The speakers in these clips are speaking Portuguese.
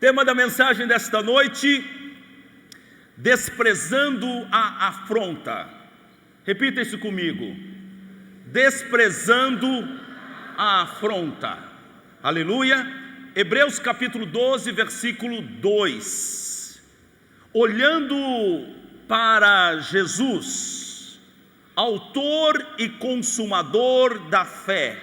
Tema da mensagem desta noite: desprezando a afronta. Repita isso comigo: desprezando a afronta. Aleluia. Hebreus capítulo 12, versículo 2. Olhando para Jesus, autor e consumador da fé,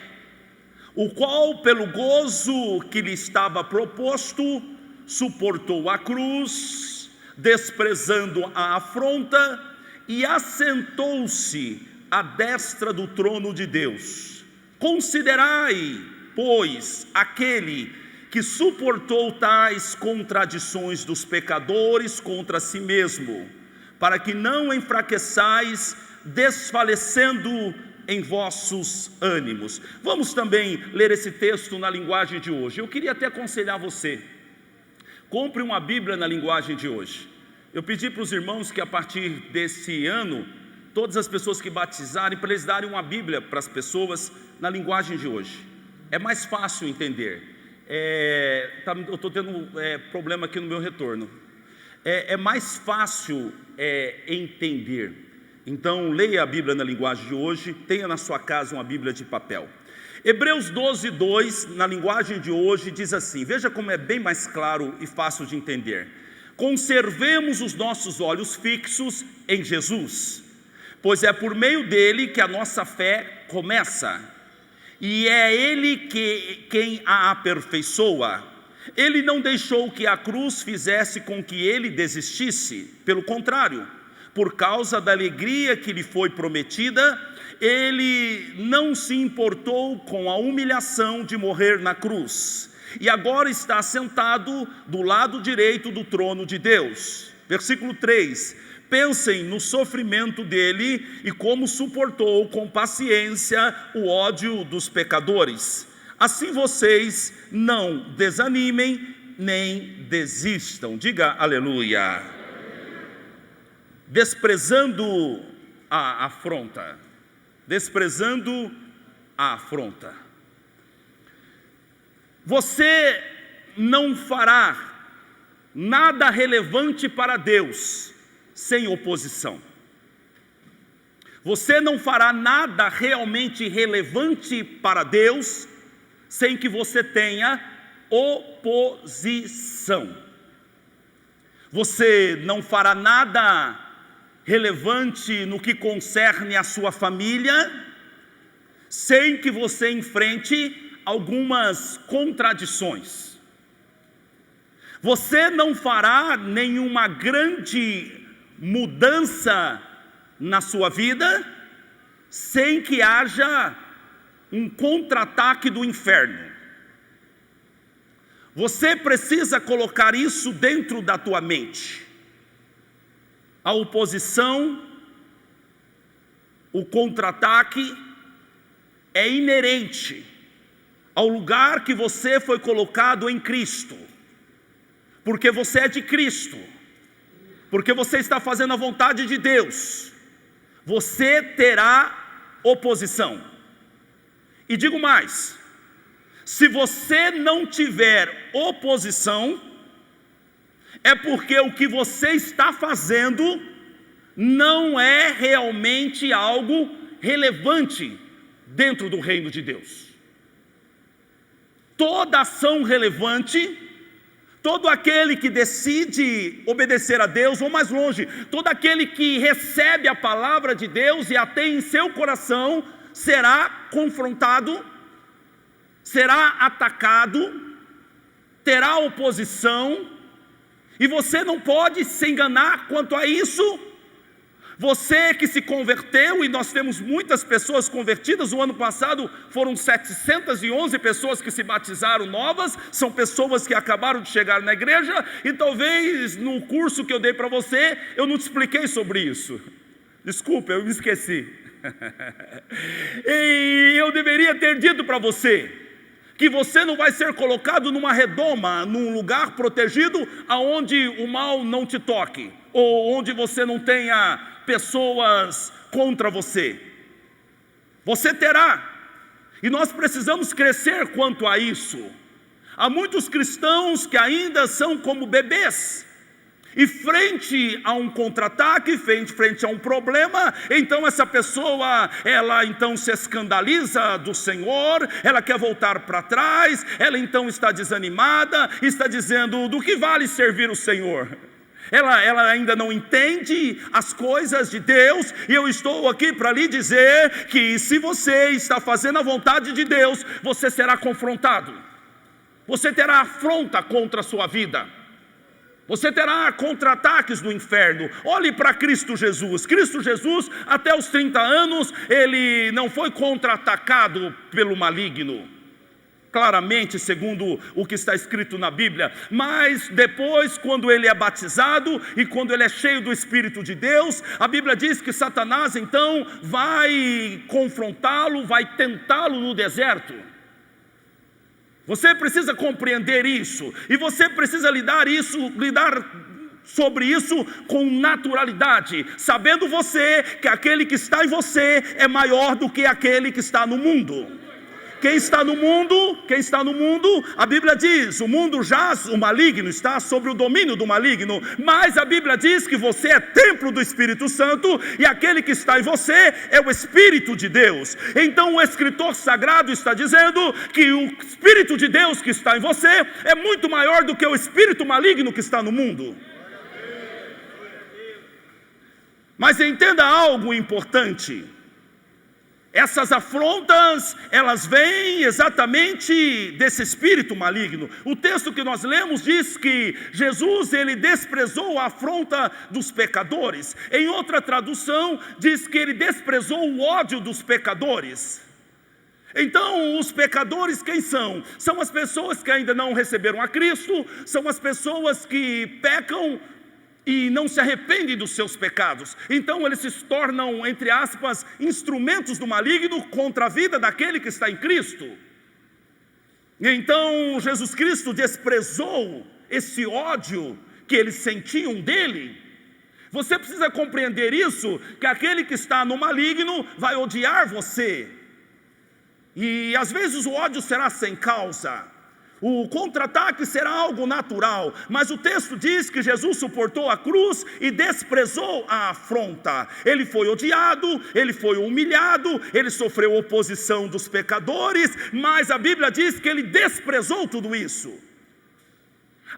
o qual pelo gozo que lhe estava proposto, suportou a cruz, desprezando a afronta, e assentou-se à destra do trono de Deus. Considerai, pois, aquele que suportou tais contradições dos pecadores contra si mesmo, para que não enfraqueçais, desfalecendo em vossos ânimos. Vamos também ler esse texto na linguagem de hoje. Eu queria até aconselhar você: compre uma Bíblia na linguagem de hoje. Eu pedi para os irmãos que a partir desse ano, todas as pessoas que batizarem, para eles darem uma Bíblia para as pessoas na linguagem de hoje. É mais fácil entender. Eu estou tendo problema aqui no meu retorno. É mais fácil entender. Então leia a Bíblia na linguagem de hoje. Tenha na sua casa uma Bíblia de papel. Hebreus 12, 2, na linguagem de hoje, diz assim: veja como é bem mais claro e fácil de entender. Conservemos os nossos olhos fixos em Jesus, pois é por meio dele que a nossa fé começa, e é ele quem a aperfeiçoa. Ele não deixou que a cruz fizesse com que ele desistisse, pelo contrário, por causa da alegria que lhe foi prometida, ele não se importou com a humilhação de morrer na cruz, e agora está sentado do lado direito do trono de Deus. Versículo 3: pensem no sofrimento dele e como suportou com paciência o ódio dos pecadores. Assim vocês não desanimem nem desistam. Diga aleluia. Desprezando a afronta. Desprezando a afronta. Você não fará nada relevante para Deus sem oposição. Você não fará nada realmente relevante para Deus sem que você tenha oposição. Você não fará nada relevante no que concerne a sua família sem que você enfrente algumas contradições. Você não fará nenhuma grande mudança na sua vida sem que haja um contra-ataque do inferno. Você precisa colocar isso dentro da tua mente. A oposição, o contra-ataque é inerente ao lugar que você foi colocado em Cristo, porque você é de Cristo, porque você está fazendo a vontade de Deus. Você terá oposição. E digo mais: se você não tiver oposição, é porque o que você está fazendo não é realmente algo relevante dentro do reino de Deus. Toda ação relevante, todo aquele que decide obedecer a Deus, ou mais longe, todo aquele que recebe a palavra de Deus e a tem em seu coração, será confrontado, será atacado, terá oposição, e você não pode se enganar quanto a isso. Você que se converteu, e nós temos muitas pessoas convertidas. O ano passado foram 711 pessoas que se batizaram novas. São pessoas que acabaram de chegar na igreja. E talvez no curso que eu dei para você, eu não te expliquei sobre isso. Desculpa, eu me esqueci. E eu deveria ter dito para você que você não vai ser colocado numa redoma, num lugar protegido, aonde o mal não te toque, ou onde você não tenha pessoas contra você. Você terá, e nós precisamos crescer quanto a isso. Há muitos cristãos que ainda são como bebês, e frente a um contra-ataque, frente a um problema, então essa pessoa, ela então se escandaliza do Senhor, ela quer voltar para trás, ela então está desanimada, está dizendo: do que vale servir o Senhor? Ela ainda não entende as coisas de Deus, e eu estou aqui para lhe dizer que se você está fazendo a vontade de Deus, você será confrontado, você terá afronta contra a sua vida, você terá contra-ataques do inferno. Olhe para Cristo Jesus. Cristo Jesus, até os 30 anos, ele não foi contra-atacado pelo maligno, claramente, segundo o que está escrito na Bíblia. Mas depois, quando ele é batizado e quando ele é cheio do Espírito de Deus, a Bíblia diz que Satanás então vai confrontá-lo, vai tentá-lo no deserto. Você precisa compreender isso, e você precisa lidar sobre isso com naturalidade, sabendo você que aquele que está em você é maior do que aquele que está no mundo. Quem está no mundo, a Bíblia diz, o mundo jaz, o maligno está sobre o domínio do maligno, mas a Bíblia diz que você é templo do Espírito Santo, e aquele que está em você é o Espírito de Deus. Então o escritor sagrado está dizendo que o Espírito de Deus que está em você é muito maior do que o espírito maligno que está no mundo. Mas entenda algo importante: essas afrontas, elas vêm exatamente desse espírito maligno. O texto que nós lemos diz que Jesus, ele desprezou a afronta dos pecadores. Em outra tradução, diz que ele desprezou o ódio dos pecadores. Então, os pecadores quem são? São as pessoas que ainda não receberam a Cristo, são as pessoas que pecam e não se arrependem dos seus pecados. Então eles se tornam, entre aspas, instrumentos do maligno contra a vida daquele que está em Cristo. E então Jesus Cristo desprezou esse ódio que eles sentiam dele. Você precisa compreender isso, que aquele que está no maligno vai odiar você, e às vezes o ódio será sem causa. O contra-ataque será algo natural, mas o texto diz que Jesus suportou a cruz e desprezou a afronta. Ele foi odiado, ele foi humilhado, ele sofreu oposição dos pecadores, mas a Bíblia diz que ele desprezou tudo isso.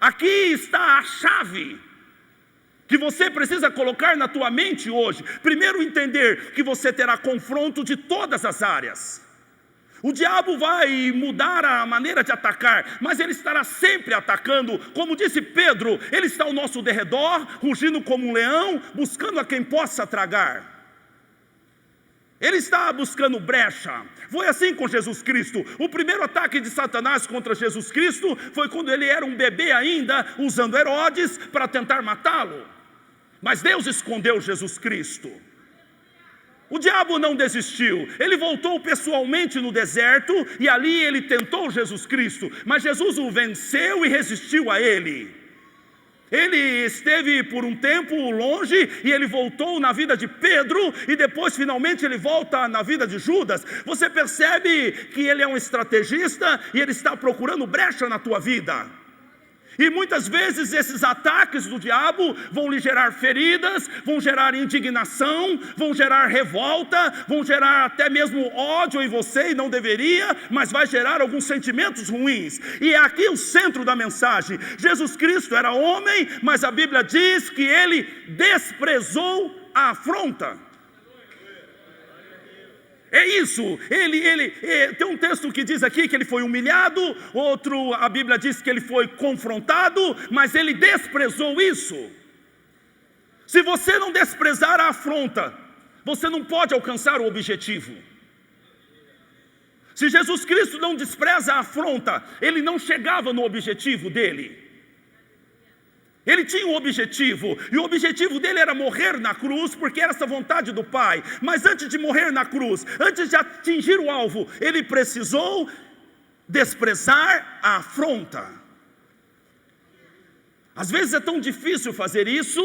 Aqui está a chave que você precisa colocar na tua mente hoje. Primeiro, entender que você terá confronto de todas as áreas. O diabo vai mudar a maneira de atacar, mas ele estará sempre atacando. Como disse Pedro, ele está ao nosso derredor, rugindo como um leão, buscando a quem possa tragar. Ele está buscando brecha. Foi assim com Jesus Cristo. O primeiro ataque de Satanás contra Jesus Cristo foi quando ele era um bebê ainda, usando Herodes para tentar matá-lo. Mas Deus escondeu Jesus Cristo. O diabo não desistiu, ele voltou pessoalmente no deserto, e ali ele tentou Jesus Cristo, mas Jesus o venceu e resistiu a ele. Ele esteve por um tempo longe, e ele voltou na vida de Pedro, e depois finalmente ele volta na vida de Judas. Você percebe que ele é um estrategista, e ele está procurando brecha na tua vida. E muitas vezes esses ataques do diabo vão lhe gerar feridas, vão gerar indignação, vão gerar revolta, vão gerar até mesmo ódio em você, e não deveria, mas vai gerar alguns sentimentos ruins. E é aqui o centro da mensagem. Jesus Cristo era homem, mas a Bíblia diz que ele desprezou a afronta. É isso, tem um texto que diz aqui que ele foi humilhado, outro, a Bíblia diz que ele foi confrontado, mas ele desprezou isso. Se você não desprezar a afronta, você não pode alcançar o objetivo. Se Jesus Cristo não despreza a afronta, ele não chegava no objetivo dele. Ele tinha um objetivo, e o objetivo dele era morrer na cruz, porque era essa vontade do Pai. Mas antes de morrer na cruz, antes de atingir o alvo, ele precisou desprezar a afronta. Às vezes é tão difícil fazer isso,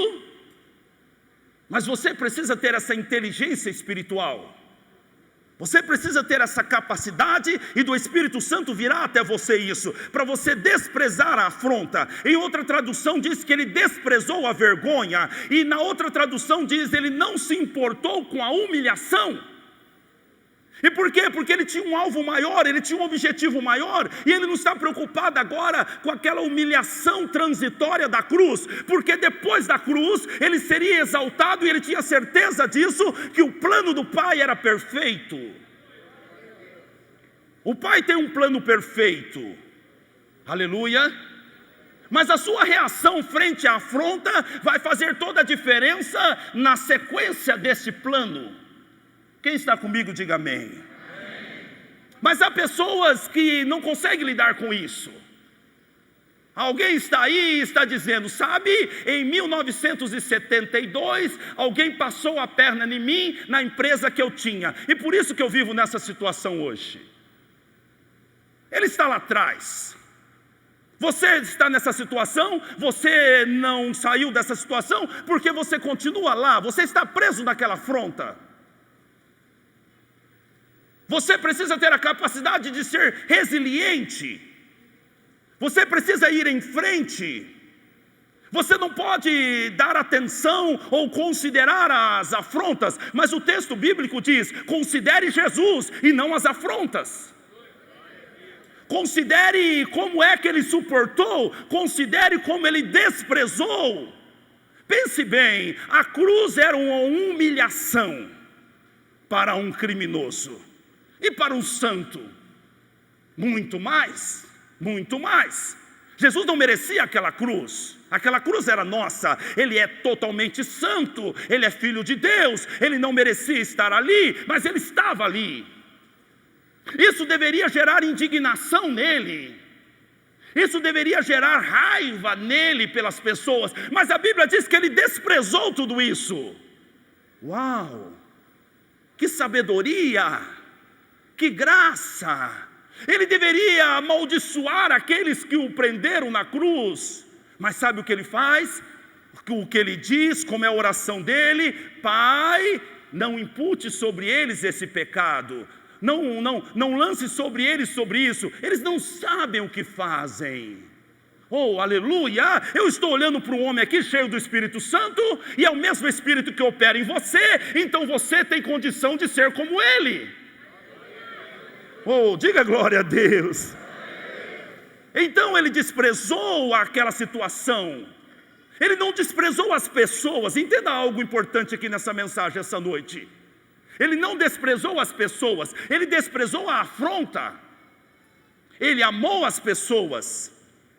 mas você precisa ter essa inteligência espiritual. Você precisa ter essa capacidade, e do Espírito Santo virá até você isso, para você desprezar a afronta. Em outra tradução diz que ele desprezou a vergonha, e na outra tradução diz ele não se importou com a humilhação. E por quê? Porque ele tinha um alvo maior, ele tinha um objetivo maior, e ele não está preocupado agora com aquela humilhação transitória da cruz, porque depois da cruz ele seria exaltado, e ele tinha certeza disso, que o plano do Pai era perfeito. O Pai tem um plano perfeito, aleluia, mas a sua reação frente à afronta vai fazer toda a diferença na sequência desse plano. Quem está comigo, diga amém. Mas há pessoas que não conseguem lidar com isso. Alguém está aí e está dizendo, sabe, em 1972, alguém passou a perna em mim, na empresa que eu tinha, e por isso que eu vivo nessa situação hoje. Ele está lá atrás. Você está nessa situação, você não saiu dessa situação, porque você continua lá, você está preso naquela afronta. Você precisa ter a capacidade de ser resiliente. Você precisa ir em frente. Você não pode dar atenção ou considerar as afrontas, mas o texto bíblico diz, considere Jesus e não as afrontas. Considere como é que ele suportou, considere como ele desprezou. Pense bem, a cruz era uma humilhação para um criminoso. E para um santo, muito mais, muito mais. Jesus não merecia aquela cruz era nossa. Ele é totalmente santo, ele é filho de Deus, ele não merecia estar ali, mas ele estava ali. Isso deveria gerar indignação nele, isso deveria gerar raiva nele pelas pessoas, mas a Bíblia diz que ele desprezou tudo isso. Uau, que sabedoria! Que graça! Ele deveria amaldiçoar aqueles que o prenderam na cruz, mas sabe o que ele faz? O que ele diz, como é a oração dele: Pai, não impute sobre eles esse pecado, não lance sobre eles sobre isso, eles não sabem o que fazem. Oh, aleluia! Eu estou olhando para um homem aqui cheio do Espírito Santo, e é o mesmo Espírito que opera em você, então você tem condição de ser como ele. Oh, diga glória a Deus. Então ele desprezou aquela situação. Ele não desprezou as pessoas. Entenda algo importante aqui nessa mensagem essa noite. Ele não desprezou as pessoas, ele desprezou a afronta. Ele amou as pessoas,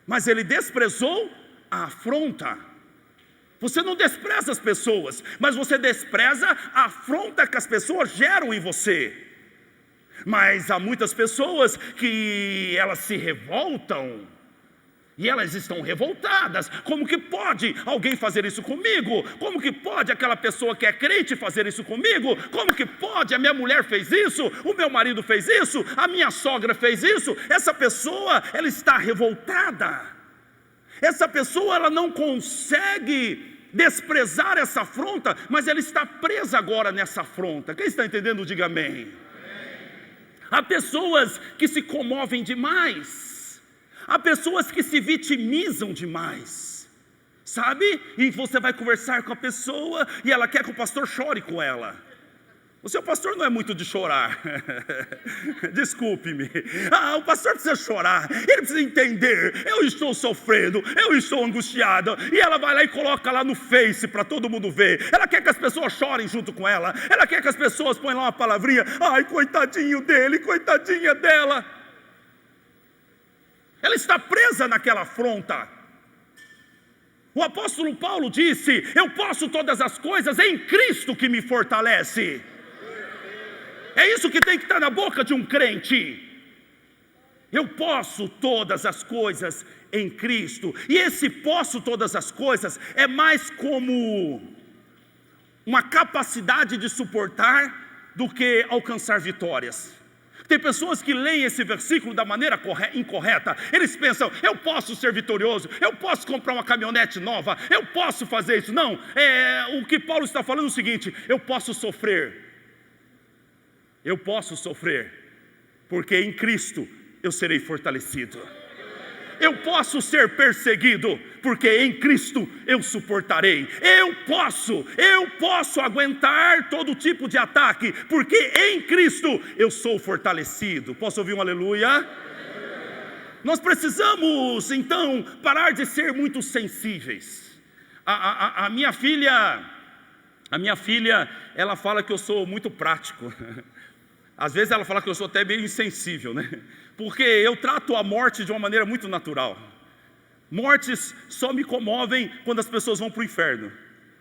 mas ele desprezou a afronta. Você não despreza as pessoas, mas você despreza a afronta que as pessoas geram em você. Mas há muitas pessoas que elas se revoltam, e elas estão revoltadas. Como que pode alguém fazer isso comigo? Como que pode aquela pessoa que é crente fazer isso comigo? Como que pode? A minha mulher fez isso, o meu marido fez isso, a minha sogra fez isso. Essa pessoa, ela está revoltada. Essa pessoa, ela não consegue desprezar essa afronta, mas ela está presa agora nessa afronta. Quem está entendendo, diga amém. Há pessoas que se comovem demais, há pessoas que se vitimizam demais, sabe? E você vai conversar com a pessoa e ela quer que o pastor chore com ela. O seu pastor não é muito de chorar. Desculpe-me. O pastor precisa chorar, ele precisa entender. Eu estou sofrendo, eu estou angustiada. E ela vai lá e coloca lá no Face para todo mundo ver. Ela quer que as pessoas chorem junto com ela. Ela quer que as pessoas ponham lá uma palavrinha. Ai, coitadinho dele, coitadinha dela. Ela está presa naquela afronta. O apóstolo Paulo disse: eu posso todas as coisas em Cristo que me fortalece. É isso que tem que estar na boca de um crente. Eu posso todas as coisas em Cristo. E esse posso todas as coisas é mais como uma capacidade de suportar do que alcançar vitórias. Tem pessoas que leem esse versículo da maneira incorreta. Eles pensam: eu posso ser vitorioso, eu posso comprar uma caminhonete nova, eu posso fazer isso. Não, o que Paulo está falando é o seguinte: eu posso sofrer. Eu posso sofrer, porque em Cristo eu serei fortalecido. Eu posso ser perseguido, porque em Cristo eu suportarei. Eu posso aguentar todo tipo de ataque, porque em Cristo eu sou fortalecido. Posso ouvir um aleluia? Nós precisamos então parar de ser muito sensíveis. A minha filha, ela fala que eu sou muito prático. Às vezes ela fala que eu sou até meio insensível, né? Porque eu trato a morte de uma maneira muito natural. Mortes só me comovem quando as pessoas vão para o inferno.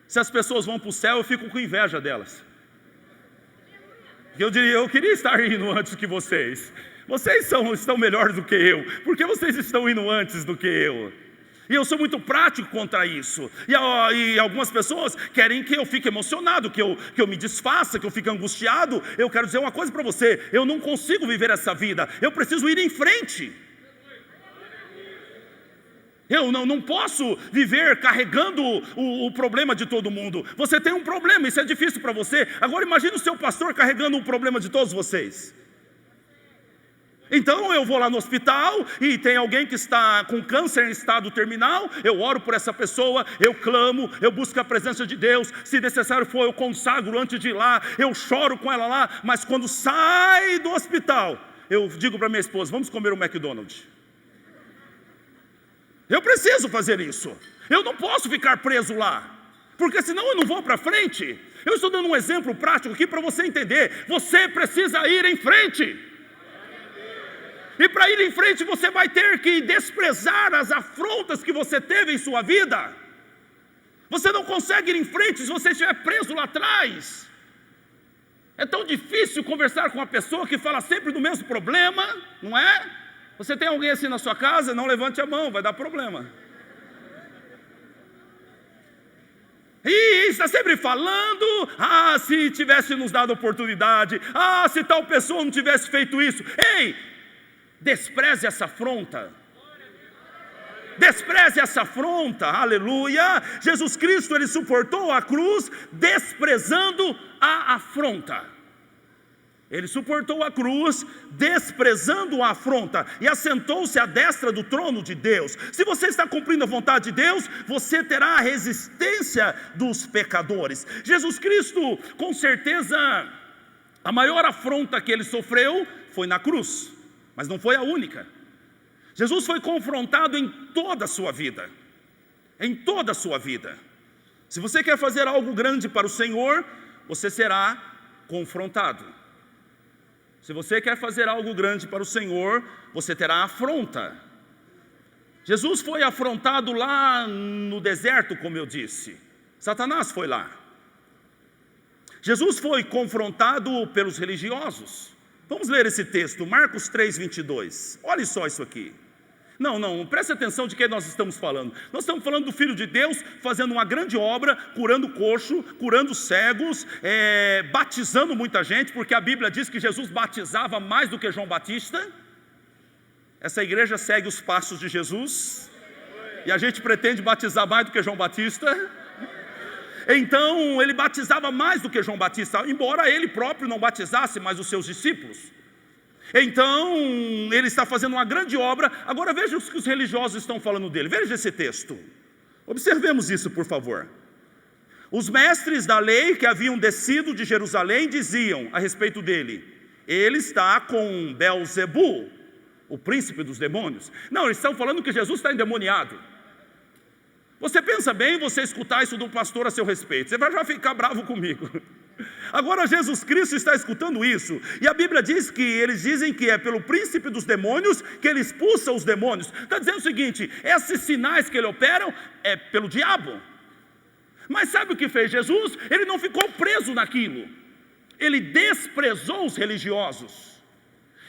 Se as pessoas vão para o céu, eu fico com inveja delas. Eu queria estar indo antes que vocês. Vocês estão melhores do que eu. Por que vocês estão indo antes do que eu? E eu sou muito prático contra isso. E algumas pessoas querem que eu fique emocionado, que eu me desfaça, que eu fique angustiado. Eu quero dizer uma coisa para você: eu não consigo viver essa vida. Eu preciso ir em frente. Eu não posso viver carregando o problema de todo mundo. Você tem um problema, isso é difícil para você. Agora imagine o seu pastor carregando o problema de todos vocês. Então eu vou lá no hospital e tem alguém que está com câncer em estado terminal. Eu oro por essa pessoa, eu clamo, eu busco a presença de Deus. Se necessário for, eu consagro antes de ir lá, eu choro com ela lá. Mas quando sai do hospital, eu digo para minha esposa: vamos comer um McDonald's. Eu preciso fazer isso. Eu não posso ficar preso lá, porque senão eu não vou para frente. Eu estou dando um exemplo prático aqui para você entender. Você precisa ir em frente. E para ir em frente você vai ter que desprezar as afrontas que você teve em sua vida. Você não consegue ir em frente se você estiver preso lá atrás. É tão difícil conversar com uma pessoa que fala sempre do mesmo problema, não é? Você tem alguém assim na sua casa? Não levante a mão, vai dar problema. E está sempre falando: se tivesse nos dado oportunidade, se tal pessoa não tivesse feito isso. Ei, despreze essa afronta. Despreze essa afronta, aleluia. Jesus Cristo, Ele suportou a cruz desprezando a afronta. Ele suportou a cruz desprezando a afronta e assentou-se à destra do trono de Deus. Se você está cumprindo a vontade de Deus, você terá a resistência dos pecadores. Jesus Cristo, com certeza, a maior afronta que Ele sofreu foi na cruz, mas não foi a única. Jesus foi confrontado em toda a sua vida. Em toda a sua vida. Se você quer fazer algo grande para o Senhor, você será confrontado. Se você quer fazer algo grande para o Senhor, você terá afronta. Jesus foi afrontado lá no deserto, como eu disse. Satanás foi lá. Jesus foi confrontado pelos religiosos. Vamos ler esse texto, Marcos 3:22. Olha só isso aqui. Não, preste atenção de quem nós estamos falando. Nós estamos falando do Filho de Deus fazendo uma grande obra, curando coxo, curando cegos, batizando muita gente, porque a Bíblia diz que Jesus batizava mais do que João Batista. Essa igreja segue os passos de Jesus, e a gente pretende batizar mais do que João Batista. Então ele batizava mais do que João Batista, embora ele próprio não batizasse, mas os seus discípulos. Então ele está fazendo uma grande obra. Agora veja o que os religiosos estão falando dele. Veja esse texto. Observemos isso, por favor. Os mestres da lei que haviam descido de Jerusalém diziam a respeito dele: ele está com Beelzebu, o príncipe dos demônios. Não, eles estão falando que Jesus está endemoniado. Você pensa bem você escutar isso de um pastor a seu respeito, você vai já ficar bravo comigo. Agora Jesus Cristo está escutando isso, e a Bíblia diz que eles dizem que é pelo príncipe dos demônios que ele expulsa os demônios. Está dizendo o seguinte: esses sinais que ele opera é pelo diabo. Mas sabe o que fez Jesus? Ele não ficou preso naquilo. Ele desprezou os religiosos.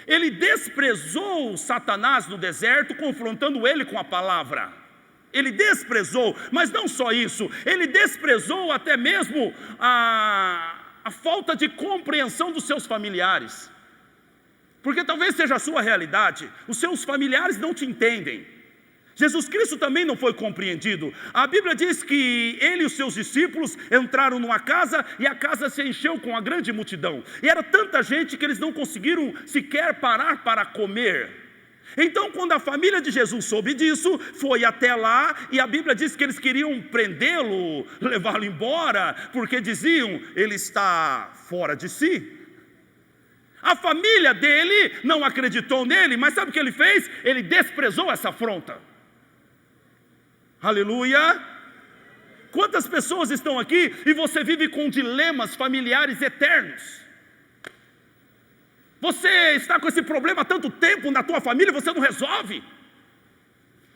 Ele desprezou Satanás no deserto, confrontando ele com a palavra. Ele desprezou, mas não só isso, ele desprezou até mesmo a falta de compreensão dos seus familiares. Porque talvez seja a sua realidade, os seus familiares não te entendem. Jesus Cristo também não foi compreendido. A Bíblia diz que ele e os seus discípulos entraram numa casa e a casa se encheu com a grande multidão. E era tanta gente que eles não conseguiram sequer parar para comer. Então, quando a família de Jesus soube disso, foi até lá e a Bíblia diz que eles queriam prendê-lo, levá-lo embora, porque diziam, ele está fora de si. A família dele não acreditou nele, mas sabe o que ele fez? Ele desprezou essa afronta. Aleluia! Quantas pessoas estão aqui e você vive com dilemas familiares eternos? Você está com esse problema há tanto tempo na tua família e você não resolve?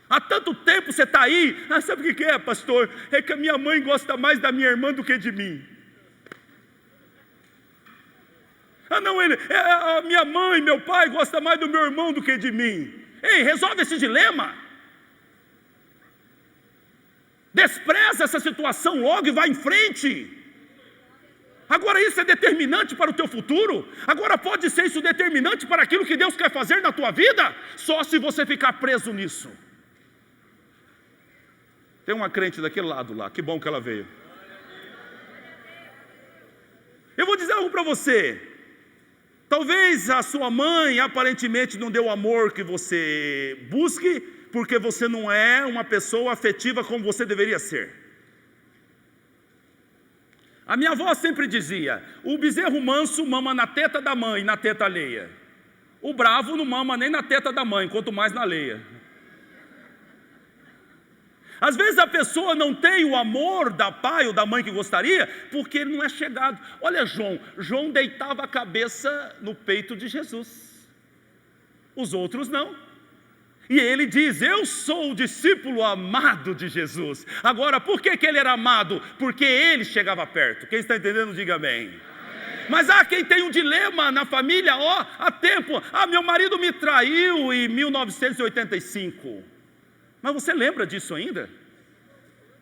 Há tanto tempo você está aí, sabe o que é, pastor? É que a minha mãe gosta mais da minha irmã do que de mim. A minha mãe, meu pai gosta mais do meu irmão do que de mim. Ei, resolve esse dilema. Despreza essa situação logo e vai em frente. Agora isso é determinante para o teu futuro? Agora pode ser isso determinante para aquilo que Deus quer fazer na tua vida? Só se você ficar preso nisso. Tem uma crente daquele lado lá, que bom que ela veio. Eu vou dizer algo para você. Talvez a sua mãe aparentemente não deu o amor que você busque, porque você não é uma pessoa afetiva como você deveria ser. A minha avó sempre dizia, o bezerro manso mama na teta da mãe, na teta alheia. O bravo não mama nem na teta da mãe, quanto mais na alheia. Às vezes a pessoa não tem o amor da pai ou da mãe que gostaria, porque ele não é chegado. Olha João deitava a cabeça no peito de Jesus. Os outros não. E ele diz, eu sou o discípulo amado de Jesus. Agora, por que ele era amado? Porque ele chegava perto. Quem está entendendo, diga amém. Mas há quem tem um dilema na família, há tempo. Meu marido me traiu em 1985. Mas você lembra disso ainda?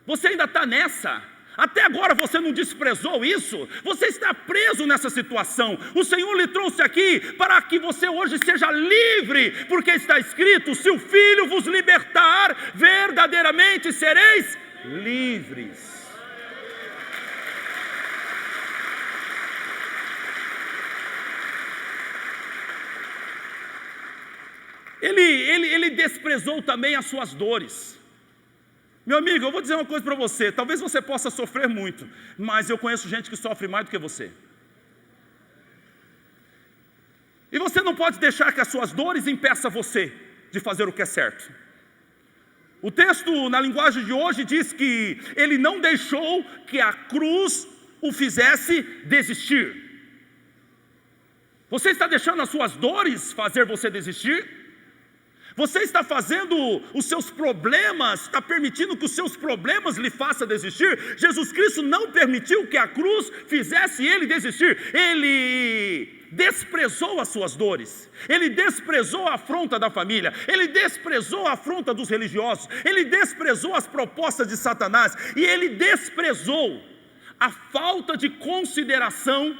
Você ainda está nessa. Até agora você não desprezou isso, você está preso nessa situação. O Senhor lhe trouxe aqui para que você hoje seja livre, porque está escrito, se o Filho vos libertar, verdadeiramente sereis livres. Ele desprezou também as suas dores. Meu amigo, eu vou dizer uma coisa para você, talvez você possa sofrer muito, mas eu conheço gente que sofre mais do que você. E você não pode deixar que as suas dores impeçam você de fazer o que é certo. O texto, na linguagem de hoje, diz que ele não deixou que a cruz o fizesse desistir. Você está deixando as suas dores fazer você desistir? Você está fazendo os seus problemas, está permitindo que os seus problemas lhe façam desistir? Jesus Cristo não permitiu que a cruz fizesse ele desistir. Ele desprezou as suas dores. Ele desprezou a afronta da família. Ele desprezou a afronta dos religiosos. Ele desprezou as propostas de Satanás. E ele desprezou a falta de consideração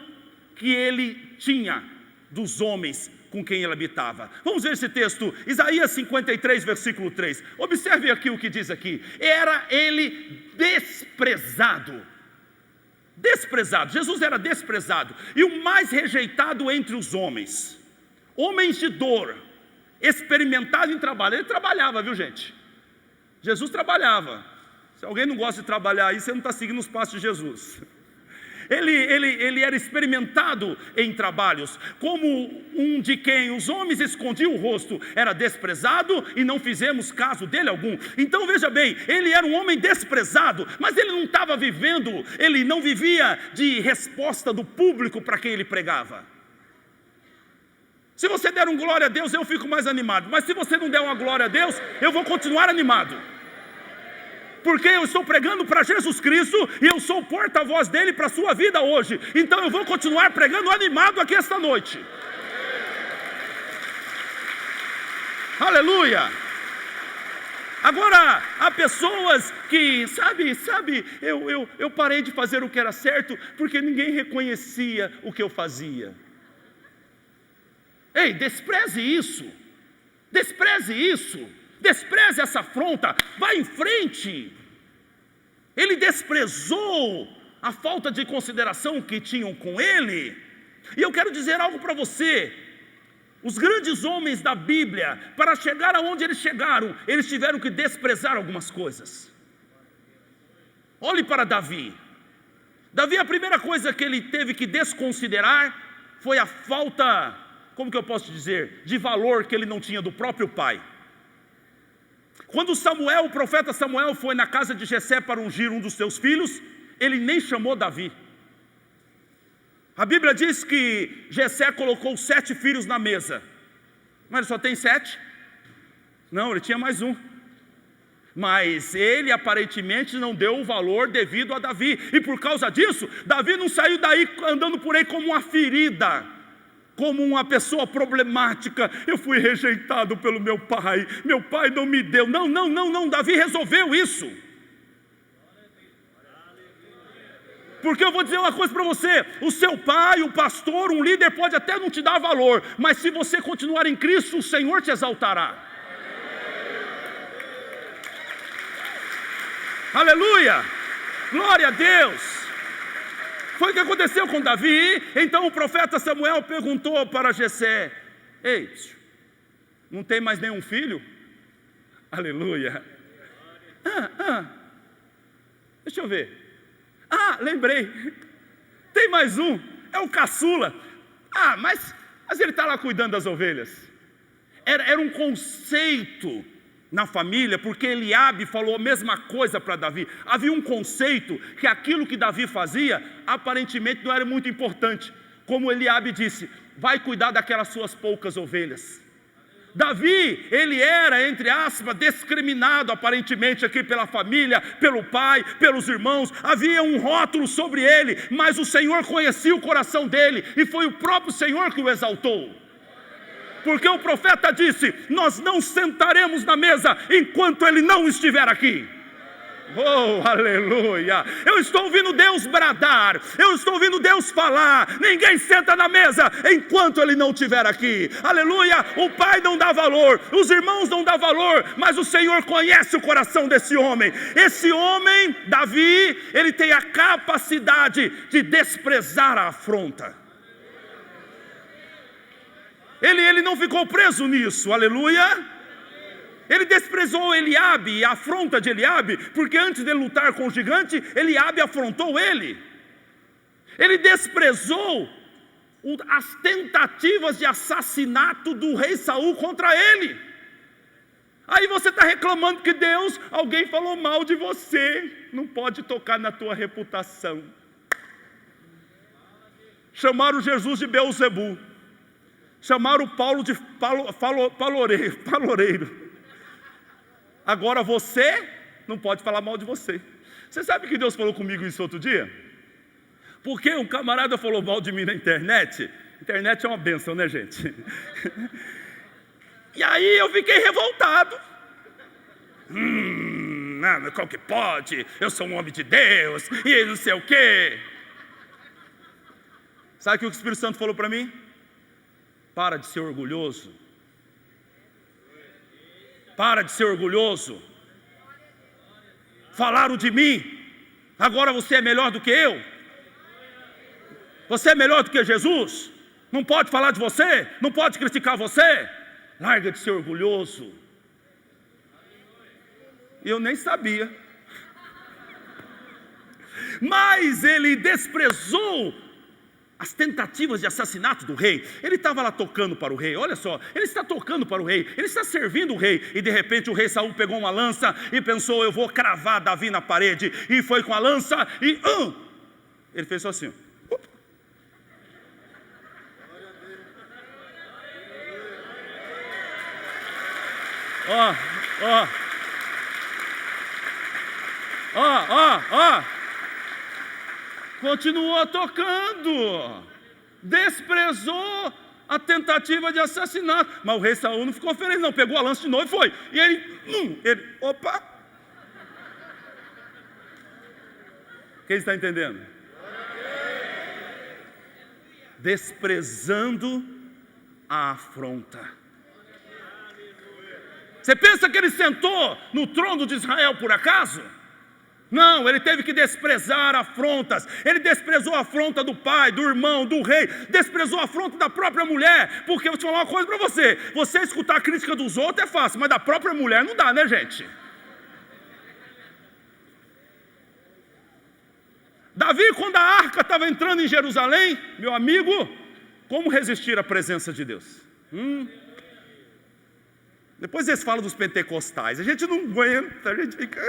que ele tinha dos homens com quem ele habitava. Vamos ver esse texto, Isaías 53, versículo 3. Observe aqui o que diz aqui. Era ele desprezado. Desprezado, Jesus era desprezado. E o mais rejeitado entre os homens. Homens de dor, experimentado em trabalho. Ele trabalhava, viu gente? Jesus trabalhava. Se alguém não gosta de trabalhar aí, você não está seguindo os passos de Jesus. Ele era experimentado em trabalhos, como um de quem os homens escondiam o rosto, era desprezado e não fizemos caso dele algum. Então veja bem, ele era um homem desprezado, mas ele não estava vivendo, ele não vivia de resposta do público para quem ele pregava. Se você der um glória a Deus, eu fico mais animado, mas se você não der uma glória a Deus, eu vou continuar animado. Porque eu estou pregando para Jesus Cristo e eu sou o porta-voz dele para a sua vida hoje. Então eu vou continuar pregando animado aqui esta noite. Aleluia! Agora, há pessoas que, eu parei de fazer o que era certo porque ninguém reconhecia o que eu fazia. Ei, despreze isso. Despreze isso. despreze essa afronta, vá em frente. Ele desprezou a falta de consideração que tinham com ele. E eu quero dizer algo para você: os grandes homens da Bíblia, para chegar aonde eles chegaram, eles tiveram que desprezar algumas coisas. Olhe para Davi. Davi, a primeira coisa que ele teve que desconsiderar foi a falta, como que eu posso dizer, de valor que ele não tinha do próprio pai. Quando o profeta Samuel foi na casa de Jessé para ungir um dos seus filhos, ele nem chamou Davi. A Bíblia diz que Jessé colocou 7 filhos na mesa. Mas ele só tem 7? Não, ele tinha mais um. Mas ele aparentemente não deu o valor devido a Davi. E por causa disso, Davi não saiu daí andando por aí como uma ferida, como uma pessoa problemática. Eu fui rejeitado pelo meu pai não me deu. Não, Davi resolveu isso. Porque eu vou dizer uma coisa para você: o seu pai, o pastor, um líder pode até não te dar valor, mas se você continuar em Cristo, o Senhor te exaltará. Aleluia, glória a Deus. Foi o que aconteceu com Davi. Então o profeta Samuel perguntou para Jessé: ei, não tem mais nenhum filho? Aleluia. Deixa eu ver. Lembrei, tem mais um, é o caçula. Mas ele está lá cuidando das ovelhas. Era um conceito na família, porque Eliabe falou a mesma coisa para Davi. Havia um conceito que aquilo que Davi fazia aparentemente não era muito importante. Como Eliabe disse: vai cuidar daquelas suas poucas ovelhas. Davi, ele era, entre aspas, discriminado aparentemente aqui pela família, pelo pai, pelos irmãos. Havia um rótulo sobre ele, mas o Senhor conhecia o coração dele, e foi o próprio Senhor que o exaltou. Porque o profeta disse: nós não sentaremos na mesa enquanto ele não estiver aqui. Oh, aleluia. Eu estou ouvindo Deus bradar, eu estou ouvindo Deus falar: ninguém senta na mesa enquanto ele não estiver aqui. Aleluia. O pai não dá valor, os irmãos não dão valor, mas o Senhor conhece o coração desse homem. Esse homem, Davi, ele tem a capacidade de desprezar a afronta. Ele não ficou preso nisso, aleluia. Ele desprezou Eliabe, a afronta de Eliabe, porque antes de lutar com o gigante, Eliabe afrontou ele. Ele desprezou as tentativas de assassinato do rei Saul contra ele. Aí você está reclamando que alguém falou mal de você. Não pode tocar na tua reputação. Chamaram Jesus de Beelzebu. Chamaram Paulo de paloreiro. Agora você não pode falar mal de você. Você sabe que Deus falou comigo isso outro dia? Porque um camarada falou mal de mim na internet. Internet é uma bênção, né, gente? E aí eu fiquei revoltado. Qual que pode? Eu sou um homem de Deus, e não sei o quê. Sabe o que o Espírito Santo falou para mim? Para de ser orgulhoso. Para de ser orgulhoso. Falaram de mim, agora você é melhor do que eu? Você é melhor do que Jesus? Não pode falar de você? Não pode criticar você? Larga de ser orgulhoso. Eu nem sabia. Mas ele desprezou as tentativas de assassinato do rei. Ele estava lá tocando para o rei. Olha só, ele está tocando para o rei, ele está servindo o rei. E de repente o rei Saul pegou uma lança e pensou: eu vou cravar Davi na parede. E foi com a lança e ele fez só assim. Continuou tocando, desprezou a tentativa de assassinato. Mas o rei Saul não ficou feliz não, pegou a lança de novo e foi. E ele opa. Quem está entendendo? Desprezando a afronta. Você pensa que ele sentou no trono de Israel por acaso? Não, ele teve que desprezar afrontas. Ele desprezou a afronta do pai, do irmão, do rei. Desprezou a afronta da própria mulher. Porque eu vou te falar uma coisa para você. Você escutar a crítica dos outros é fácil, mas da própria mulher não dá, né, gente? Davi, quando a arca estava entrando em Jerusalém, meu amigo, como resistir à presença de Deus? Depois eles falam dos pentecostais. A gente não aguenta, a gente fica...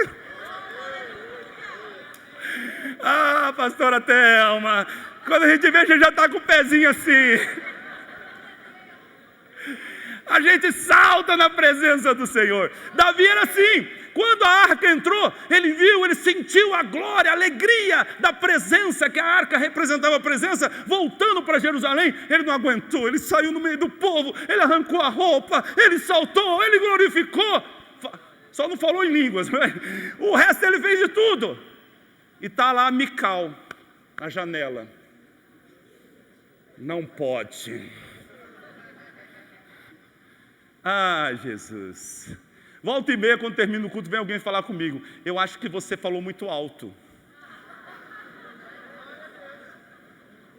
Ah, pastora Thelma, quando a gente vê, a gente já está com o pezinho assim. A gente salta na presença do Senhor. Davi era assim. Quando a arca entrou, ele viu, ele sentiu a glória, a alegria da presença, que a arca representava a presença, voltando para Jerusalém. Ele não aguentou, ele saiu no meio do povo, ele arrancou a roupa, ele saltou, ele glorificou. Só não falou em línguas, né? O resto ele fez de tudo. E está lá Mical, na janela. Não pode. Ah, Jesus. Volta e meia, quando termina o culto, vem alguém falar comigo. Eu acho que você falou muito alto.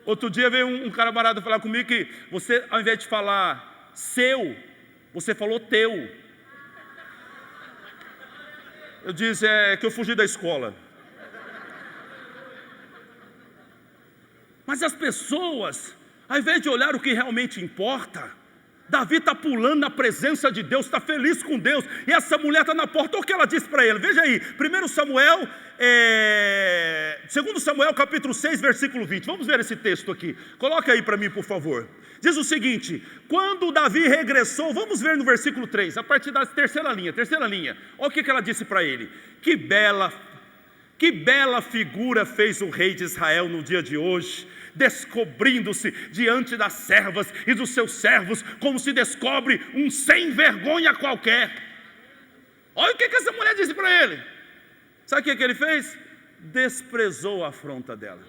Outro dia veio um camarada falar comigo que você, ao invés de falar seu, você falou teu. Eu disse, que eu fugi da escola. Mas as pessoas, ao invés de olhar o que realmente importa, Davi está pulando na presença de Deus, está feliz com Deus, e essa mulher está na porta. Olha o que ela disse para ele, veja aí, 2 Samuel capítulo 6, versículo 20, vamos ver esse texto aqui, coloca aí para mim por favor. Diz o seguinte, quando Davi regressou, vamos ver no versículo 3, a partir da terceira linha, olha o que ela disse para ele, que bela figura fez o rei de Israel no dia de hoje, descobrindo-se diante das servas e dos seus servos, como se descobre um sem vergonha qualquer. Olha o que essa mulher disse para ele. Sabe o que ele fez? Desprezou a afronta dela.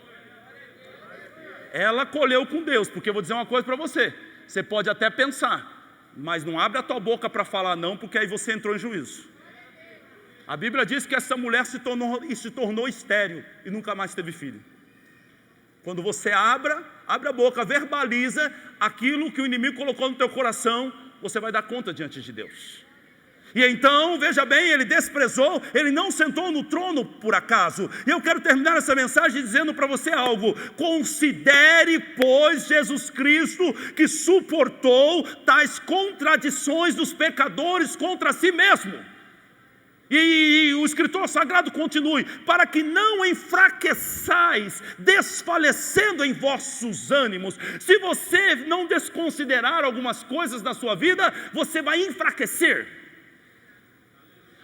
Ela colheu com Deus, porque eu vou dizer uma coisa para você. Você pode até pensar, mas não abre a tua boca para falar não, porque aí você entrou em juízo. A Bíblia diz que essa mulher se tornou estéril e nunca mais teve filho. Quando você abre a boca, verbaliza aquilo que o inimigo colocou no teu coração, você vai dar conta diante de Deus. E então, veja bem, ele desprezou, ele não sentou no trono por acaso. E eu quero terminar essa mensagem dizendo para você algo. Considere, pois, Jesus Cristo, que suportou tais contradições dos pecadores contra si mesmo. E o escritor sagrado continue, para que não enfraqueçais, desfalecendo em vossos ânimos. Se você não desconsiderar algumas coisas da sua vida, você vai enfraquecer.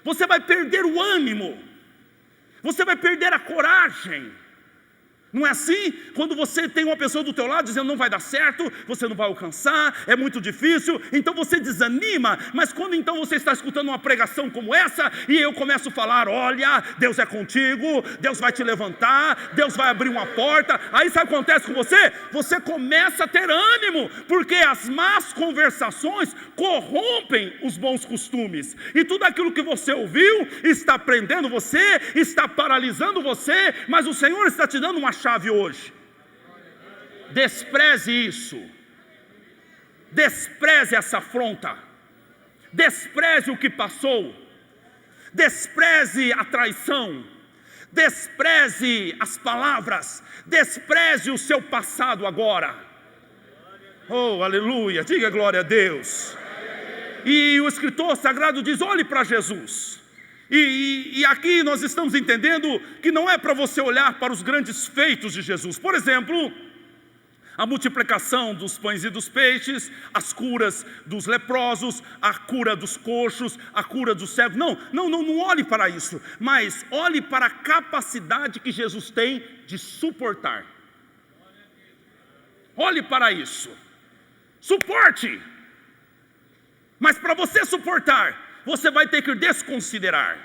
Você vai perder o ânimo. Você vai perder a coragem. Não é assim? Quando você tem uma pessoa do teu lado dizendo não vai dar certo, você não vai alcançar, é muito difícil, então você desanima. Mas quando então você está escutando uma pregação como essa, e eu começo a falar, olha, Deus é contigo, Deus vai te levantar, Deus vai abrir uma porta, aí sabe o que acontece com você? Você começa a ter ânimo, porque as más conversações corrompem os bons costumes, e tudo aquilo que você ouviu, está prendendo você, está paralisando você, mas o Senhor está te dando uma chave hoje. Despreze isso. Despreze essa afronta. Despreze o que passou. Despreze a traição. Despreze as palavras. Despreze o seu passado agora. Oh, aleluia. Diga glória a Deus. E o escritor sagrado diz: olhe para Jesus. E aqui nós estamos entendendo que não é para você olhar para os grandes feitos de Jesus. Por exemplo, a multiplicação dos pães e dos peixes, as curas dos leprosos, a cura dos coxos, a cura dos cegos. Não olhe para isso, mas olhe para a capacidade que Jesus tem de suportar. Olhe para isso. Suporte. Mas para você suportar, você vai ter que desconsiderar.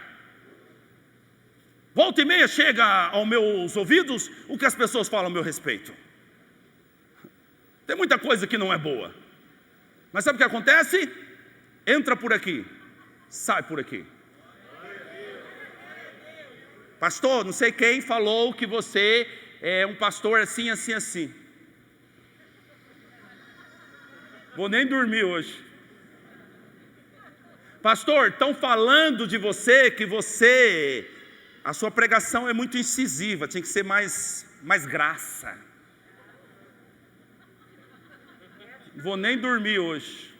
Volta e meia chega aos meus ouvidos o que as pessoas falam a meu respeito. Tem muita coisa que não é boa. Mas sabe o que acontece? Entra por aqui, sai por aqui. Pastor, não sei quem falou que você é um pastor assim, assim, assim. Vou nem dormir hoje. Pastor, estão falando de você que a sua pregação é muito incisiva, tinha que ser mais graça. Vou nem dormir hoje.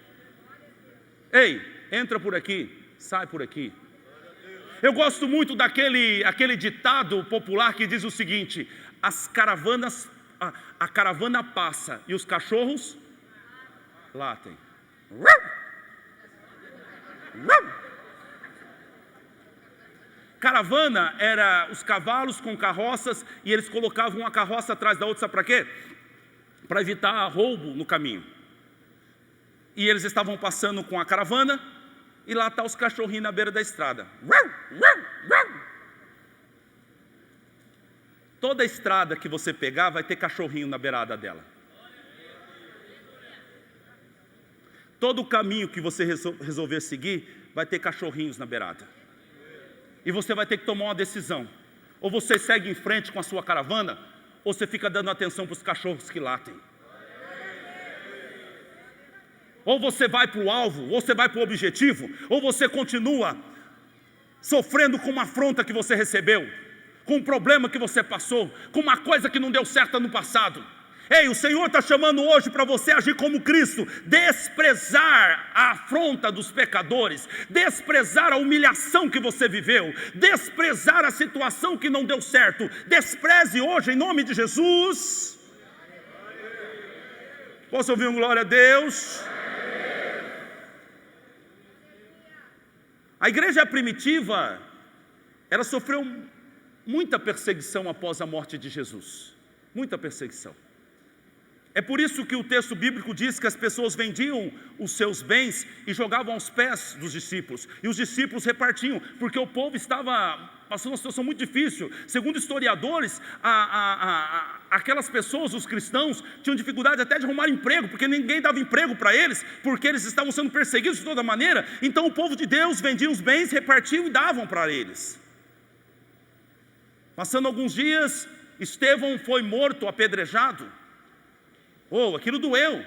Ei, entra por aqui, sai por aqui. Eu gosto muito aquele ditado popular que diz o seguinte: a caravana passa e os cachorros latem. Caravana era os cavalos com carroças, e eles colocavam uma carroça atrás da outra, sabe para quê? Para evitar roubo no caminho. E eles estavam passando com a caravana, e lá estão os cachorrinhos na beira da estrada. Toda estrada que você pegar vai ter cachorrinho na beirada dela. Todo caminho que você resolver seguir vai ter cachorrinhos na beirada. E você vai ter que tomar uma decisão: ou você segue em frente com a sua caravana, ou você fica dando atenção para os cachorros que latem. Ou você vai para o alvo, ou você vai para o objetivo, ou você continua sofrendo com uma afronta que você recebeu, com um problema que você passou, com uma coisa que não deu certo no passado. Ei, o Senhor está chamando hoje para você agir como Cristo, desprezar a afronta dos pecadores, desprezar a humilhação que você viveu, desprezar a situação que não deu certo. Despreze hoje em nome de Jesus. Posso ouvir um glória a Deus? A igreja primitiva, ela sofreu muita perseguição após a morte de Jesus, muita perseguição. É por isso que o texto bíblico diz que as pessoas vendiam os seus bens e jogavam aos pés dos discípulos, e os discípulos repartiam, porque o povo estava passando uma situação muito difícil. Segundo historiadores, aquelas pessoas, os cristãos, tinham dificuldade até de arrumar emprego, porque ninguém dava emprego para eles, porque eles estavam sendo perseguidos de toda maneira. Então o povo de Deus vendia os bens, repartiam e davam para eles. Passando alguns dias, Estevão foi morto, apedrejado. Aquilo doeu,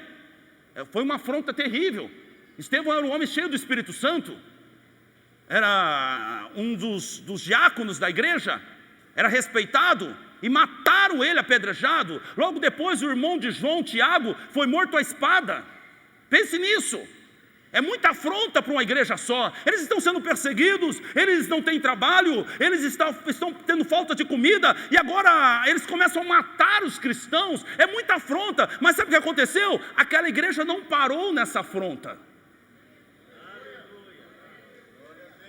foi uma afronta terrível. Estevão era um homem cheio do Espírito Santo, era um dos diáconos da igreja, era respeitado, e mataram ele apedrejado. Logo depois o irmão de João, Tiago, foi morto à espada. Pense nisso. É muita afronta para uma igreja só. Eles estão sendo perseguidos, eles não têm trabalho, eles estão tendo falta de comida, e agora eles começam a matar os cristãos. É muita afronta. Mas sabe o que aconteceu? Aquela igreja não parou nessa afronta.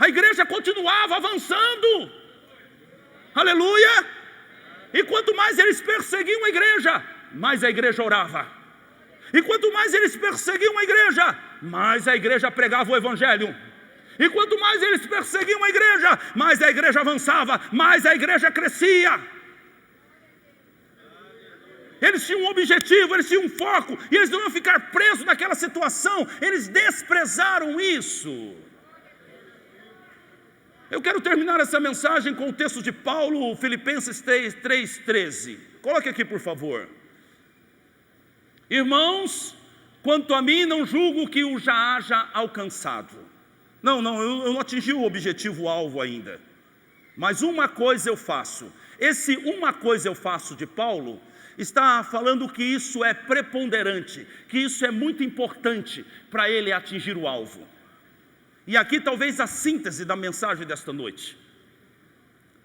A igreja continuava avançando. Aleluia! E quanto mais eles perseguiam a igreja orava. E quanto mais eles perseguiam a igreja, mais a igreja pregava o evangelho. E quanto mais eles perseguiam a igreja, mais a igreja avançava, mais a igreja crescia. Eles tinham um objetivo, eles tinham um foco, e eles não iam ficar presos naquela situação. Eles desprezaram isso. Eu quero terminar essa mensagem com o texto de Paulo, Filipenses 3:13. Coloque aqui, por favor. Irmãos, quanto a mim, não julgo que o já haja alcançado. Eu não atingi o objetivo alvo ainda. Mas uma coisa eu faço. Esse uma coisa eu faço de Paulo está falando que isso é preponderante, que isso é muito importante para ele atingir o alvo. E aqui talvez a síntese da mensagem desta noite.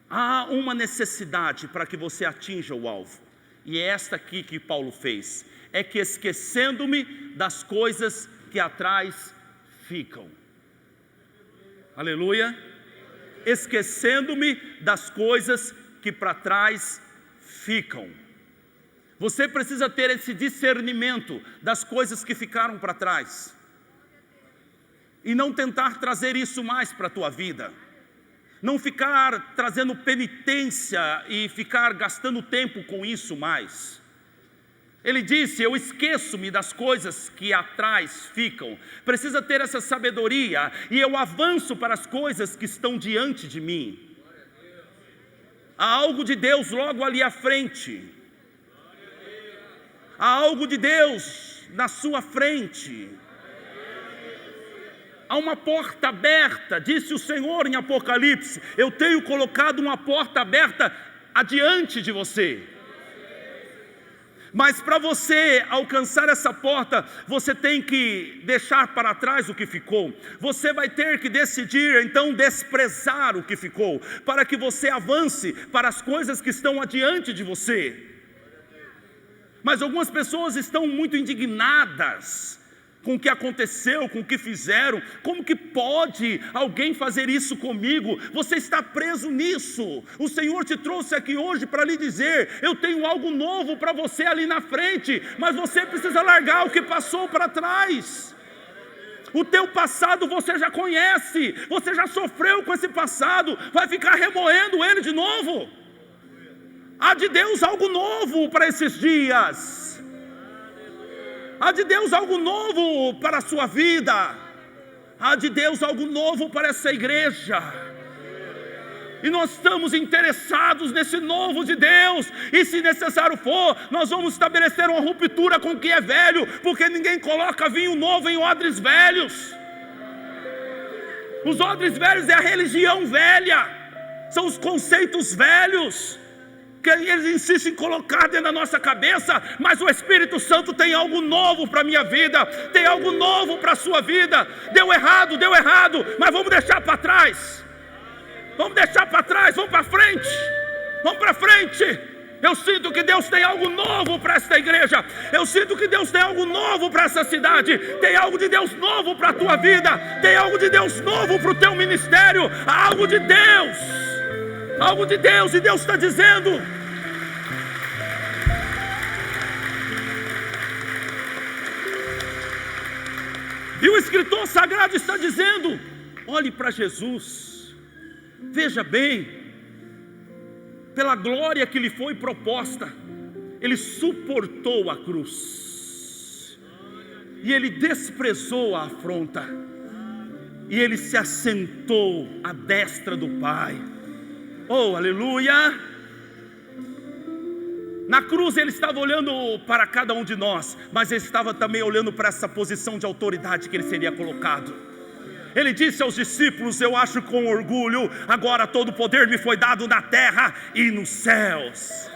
Há uma necessidade para que você atinja o alvo. E é esta aqui que Paulo fez. É que esquecendo-me das coisas que atrás ficam. Aleluia. Esquecendo-me das coisas que para trás ficam. Você precisa ter esse discernimento das coisas que ficaram para trás. E não tentar trazer isso mais para a tua vida. Não ficar trazendo penitência e ficar gastando tempo com isso mais. Ele disse: eu esqueço-me das coisas que atrás ficam. Precisa ter essa sabedoria, e eu avanço para as coisas que estão diante de mim. Há algo de Deus logo ali à frente. Há algo de Deus na sua frente. Há uma porta aberta, disse o Senhor em Apocalipse: eu tenho colocado uma porta aberta adiante de você. Mas para você alcançar essa porta, você tem que deixar para trás o que ficou. Você vai ter que decidir, então, desprezar o que ficou, para que você avance para as coisas que estão adiante de você. Mas algumas pessoas estão muito indignadas com o que aconteceu, com o que fizeram. Como que pode alguém fazer isso comigo? Você está preso nisso. O Senhor te trouxe aqui hoje para lhe dizer: eu tenho algo novo para você ali na frente, mas você precisa largar o que passou para trás. O teu passado você já conhece, você já sofreu com esse passado, vai ficar remoendo ele de novo? Há de Deus algo novo para esses dias. Há de Deus algo novo para a sua vida. Há de Deus algo novo para essa igreja. E nós estamos interessados nesse novo de Deus. E se necessário for, nós vamos estabelecer uma ruptura com o que é velho, porque ninguém coloca vinho novo em odres velhos. Os odres velhos é a religião velha, são os conceitos velhos que eles insistem em colocar dentro da nossa cabeça. Mas o Espírito Santo tem algo novo para a minha vida, tem algo novo para a sua vida. Deu errado, mas vamos deixar para trás. Vamos deixar para trás, vamos para frente. Vamos para frente. Eu sinto que Deus tem algo novo para esta igreja. Eu sinto que Deus tem algo novo para essa cidade. Tem algo de Deus novo para a tua vida. Tem algo de Deus novo para o teu ministério. Há algo de Deus. Algo de Deus, e Deus está dizendo: e o escritor sagrado está dizendo: olhe para Jesus, veja bem, pela glória que lhe foi proposta, ele suportou a cruz, e ele desprezou a afronta, e ele se assentou à destra do Pai. Oh, aleluia! Na cruz ele estava olhando para cada um de nós, mas ele estava também olhando para essa posição de autoridade que ele seria colocado. Ele disse aos discípulos: eu acho com orgulho, agora todo o poder me foi dado na terra e nos céus.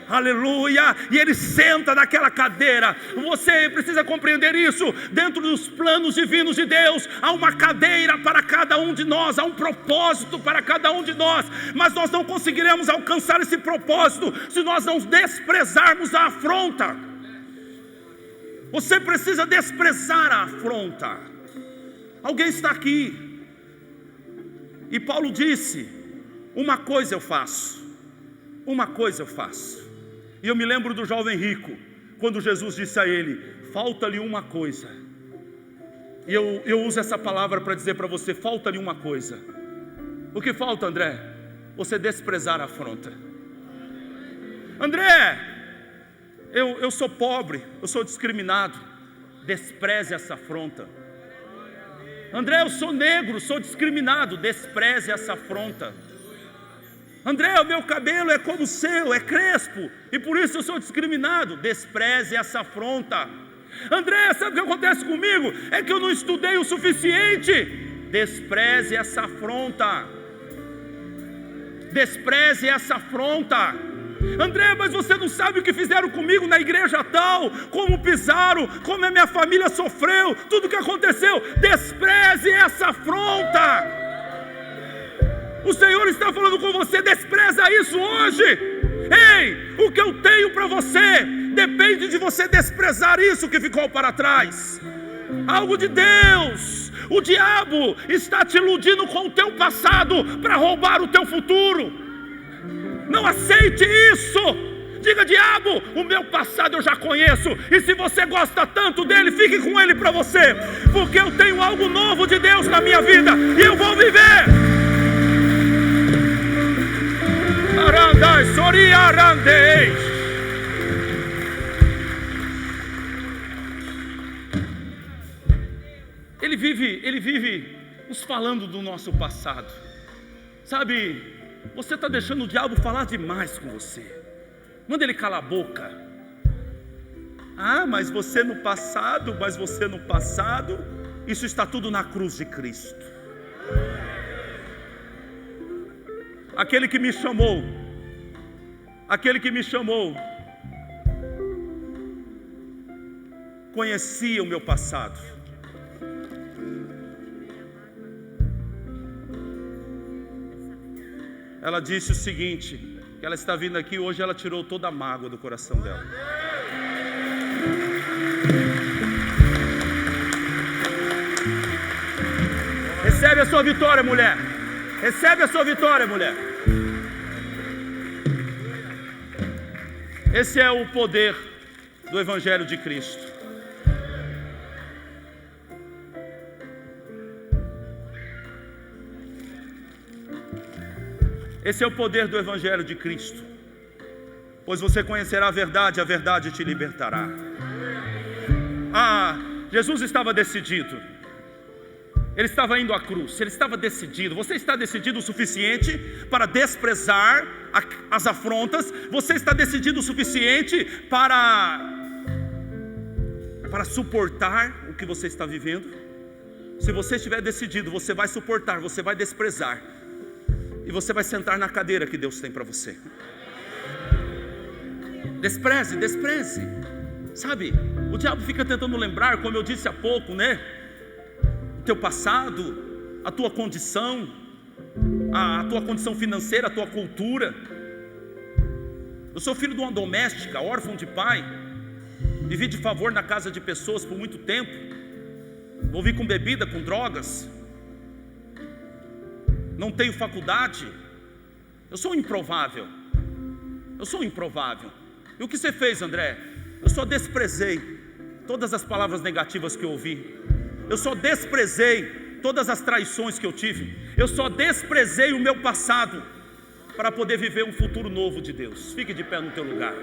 Aleluia! E ele senta naquela cadeira. Você precisa compreender isso. Dentro dos planos divinos de Deus, há uma cadeira para cada um de nós, há um propósito para cada um de nós. Mas nós não conseguiremos alcançar esse propósito se nós não desprezarmos a afronta. Você precisa desprezar a afronta. Alguém está aqui, e Paulo disse: uma coisa eu faço, uma coisa eu faço. E eu me lembro do jovem rico, quando Jesus disse a ele: falta-lhe uma coisa. E eu uso essa palavra para dizer para você: falta-lhe uma coisa. O que falta, André? Você desprezar a afronta. André, eu sou pobre, eu sou discriminado. Despreze essa afronta. André, eu sou negro, sou discriminado. Despreze essa afronta. André, o meu cabelo é como o seu, é crespo, e por isso eu sou discriminado. Despreze essa afronta. André, sabe o que acontece comigo? É que eu não estudei o suficiente. Despreze essa afronta. Despreze essa afronta. André, mas você não sabe o que fizeram comigo na igreja tal, como pisaram, como a minha família sofreu, tudo o que aconteceu. Despreze essa afronta. O Senhor está falando com você: despreza isso hoje. Ei, o que eu tenho para você depende de você desprezar isso que ficou para trás. Algo de Deus. O diabo está te iludindo com o teu passado para roubar o teu futuro. Não aceite isso. Diga: diabo, o meu passado eu já conheço, e se você gosta tanto dele, fique com ele para você, porque eu tenho algo novo de Deus na minha vida, e eu vou viver. vive nos falando do nosso passado. Sabe, você está deixando o diabo falar demais com você. Manda ele calar a boca. Mas você no passado, isso está tudo na cruz de Cristo. Aquele que me chamou, conhecia o meu passado. Ela disse o seguinte, que ela está vindo aqui hoje, ela tirou toda a mágoa do coração dela. Recebe a sua vitória, mulher. Recebe a sua vitória, mulher. Esse é o poder do Evangelho de Cristo. Esse é o poder do Evangelho de Cristo. Pois você conhecerá a verdade te libertará. Jesus estava decidido. Ele estava indo à cruz, ele estava decidido. Você está decidido o suficiente para desprezar as afrontas? Você está decidido o suficiente para suportar o que você está vivendo? Se você estiver decidido, você vai suportar, você vai desprezar. E você vai sentar na cadeira que Deus tem para você. Despreze. Sabe, o diabo fica tentando lembrar, como eu disse há pouco, né? O teu passado, a tua condição, a tua condição financeira, a tua cultura. Eu sou filho de uma doméstica, órfão de pai. Vivi de favor na casa de pessoas por muito tempo. Envolvi com bebida, com drogas. Não tenho faculdade. Eu sou improvável. E o que você fez, André? Eu só desprezei todas as palavras negativas que eu ouvi. Eu só desprezei todas as traições que eu tive. Eu só desprezei o meu passado para poder viver um futuro novo de Deus. Fique de pé no teu lugar.